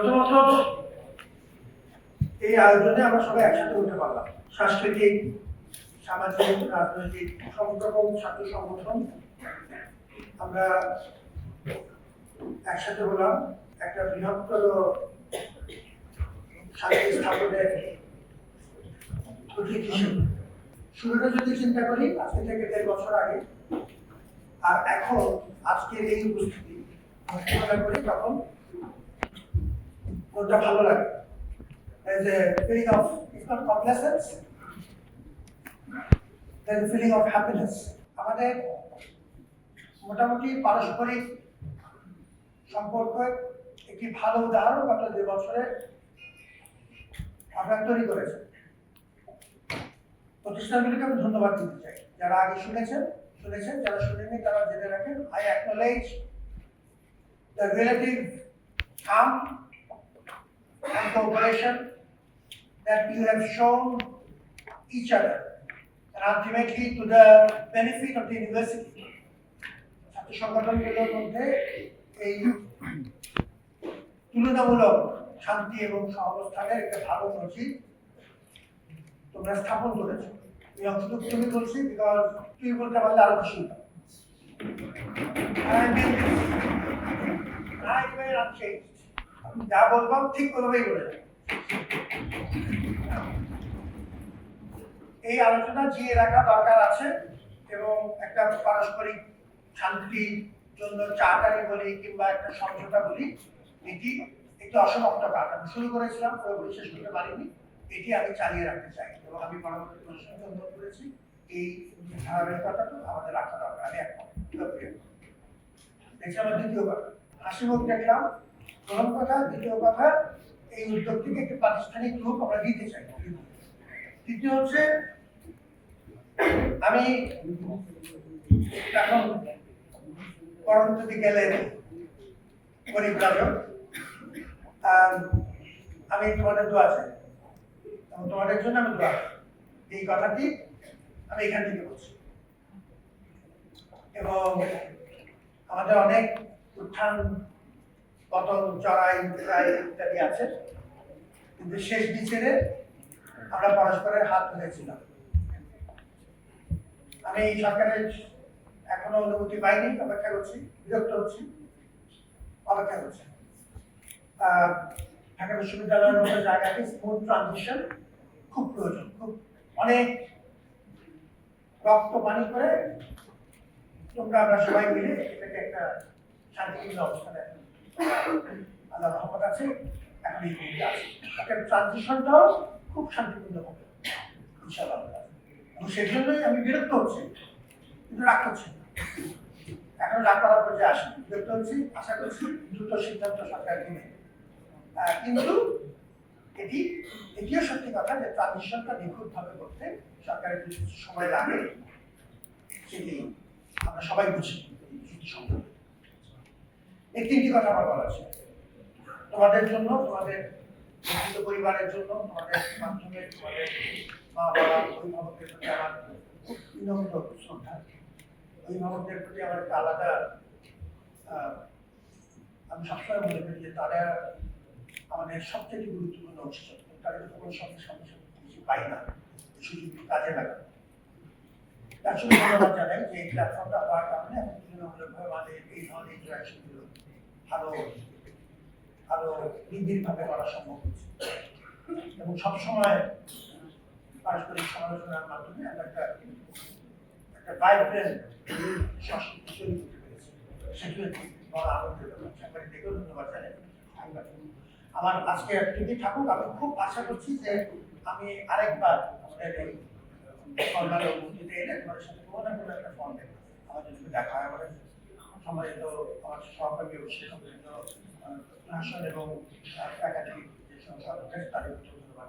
প্রথমত এই আয়োজনে আমরা সবাই একসাথে উঠতে পারলাম। সাংস্কৃতিক, সামাজিক, রাজনৈতিক সব রকম ছাত্র সংগঠন আমরা একসাথে হলাম একটা বৃহত্তর শান্তি স্থাপনের প্রতীক হিসেবে। শুরুটা যদি চিন্তা করি আজকে থেকে 1.5 বছর আগে আর এখন আজকের এই উপস্থিতি চিন্তা করি তখন কোনটা ভালো লাগে। There's a feeling of, it's not complacence, there's a feeling of happiness. আমাদের মোটামুটি পারস্পরিক সম্পর্কের একটি ভালো উদাহরণ গত 2 বছরে আমরা তৈরি করেছি। প্রতিষ্ঠানগুলিকে আমি ধন্যবাদ দিতে চাই, যারা আগে শুনেছেন, যারা শুনেননি তারা জেনে রাখেন। I acknowledge the relative calm and cooperation that you have shown each other and ultimately to the benefit of the university. ছাত্র সংগঠনগুলোর মধ্যে এই তুলনামূলক শান্তি এবং সহাবস্থানের একটা ভালো নজির তোমরা স্থাপন করেছো। এই অংশটুকু তুমি বলছি বিকজ তুই বলতে পারলে আরো খুশি হতাম। আমি যা বললাম ঠিক করবেই বলে এই আলোচনা জিয়ে রাখা দরকার আছে এবং একটা পারস্পরিক শান্তির জন্য চাটারি বলি কিংবা একটা সমঝোতা বলি, এটি একটি অসমাপ্ত কাজ। আমি শুরু করেছিলাম, পুরোপুরি শেষ করতে পারিনি, এটি আমি চালিয়ে রাখতে চাই এবং আমি পরবর্তী প্রশ্নকে অনুরোধ করেছি এই ধারাবাহিকতাটা আমাদের রাখা দরকার। আমি একমত। দেখছি আমার দ্বিতীয় কথা, হাসি মুখ দেখলাম প্রথম কথা। দ্বিতীয় কথা, এই উদ্যোগটিকে একটি প্রাতিষ্ঠানিক রূপ আমরা দিতে চাই। তৃতীয় হচ্ছে, আমি এখন পরবর্তী গেলে পরিব্রাজক, আমি তোমাদের দোয়া চাই এবং তোমাদের জন্য আমি দোয়া, এই কথাটি আমি এখান থেকে বলছি। এবং আমাদের অনেক উত্থান পতন, চড়াই ইত্যাদি আছে, কিন্তু শেষ বিচারে আমরা পরস্পরের হাত ধরেছিলাম। আমি এই সরকারের এখনো অনুমতি পাইনি, অপেক্ষা করছি, বিরক্ত হচ্ছি, অপেক্ষা করছি। ঢাকা বিশ্ববিদ্যালয়ের মতো জায়গাতে স্মুথ ট্রানজিশন খুব প্রয়োজন। খুব অনেক রক্ত পানি করে তোমরা আমরা সবাই মিলে এটাকে একটা শান্তিপূর্ণ অবস্থানে আল্লাহ রহমত আছে, এখন এই মুহূর্তে আছে। একটা ট্রানজিশনটাও খুব শান্তিপূর্ণ হবে ইনশাআল্লাহ। এবং সেজন্যই আমি বিরক্ত হচ্ছি, কিন্তু রাগ করছি না। এখন রাগ করার পর্যায়ে আসি, বিরক্ত হচ্ছি, আশা করছি দ্রুত সিদ্ধান্ত সরকার নেবে। কিন্তু এটিও সত্যি কথা যে ট্রানজিশনটা নিখুঁতভাবে করতে সরকারের কিছু সময় লাগে, সেটি আমরা সবাই বুঝি। এই 3টি কথা আমার বলা আছে তোমাদের জন্য, তোমাদের পরিবারের জন্য, তোমাদের মাধ্যমে তোমাদের মা বাবা অভিভাবকদের প্রতি আমার বিনম্র শ্রদ্ধা। অভিভাবকদের প্রতি আমার একটা আলাদা, আমি সবসময় মনে করি যে তারা আমাদের সবথেকে গুরুত্বপূর্ণ অংশ। তাদের কোনো সমস্যা কিছু পাই না, সুযোগ কাজে লাগে। তার জন্য ধন্যবাদ জানাই যে এই প্ল্যাটফর্মটা হওয়ার কারণে এখন তুলনামূলকভাবে আমাদের এই ধরনের ইন্টারাকশনগুলো আরো নিবিড়ভাবে করা সম্ভব হচ্ছে এবং সবসময় পারস্পরিক সমালোচনার মাধ্যমে আমরা একটা ভাইব্রেন্ট সংস্কৃতি তৈরি করতে পেরেছি। সেটি একটি বড় আনন্দের ব্যাপার। সরকারি থেকেও ধন্যবাদ জানাই। আমার আজকে অ্যাক্টিভিটি থাকুক। আমি খুব আশা করছি যে আমি আরেকবার আমাদের এই ফর্মাল অনুমতিতে এলে তোমাদের সাথে কোনো না কোনো একটা ফর্ম দেখবো, আমাদের যদি দেখা হয়। আমাদের সম্মানিত আমার সহকর্মী এবং এবং একাডেমিক যে সংস্থা তাদের ধন্যবাদ।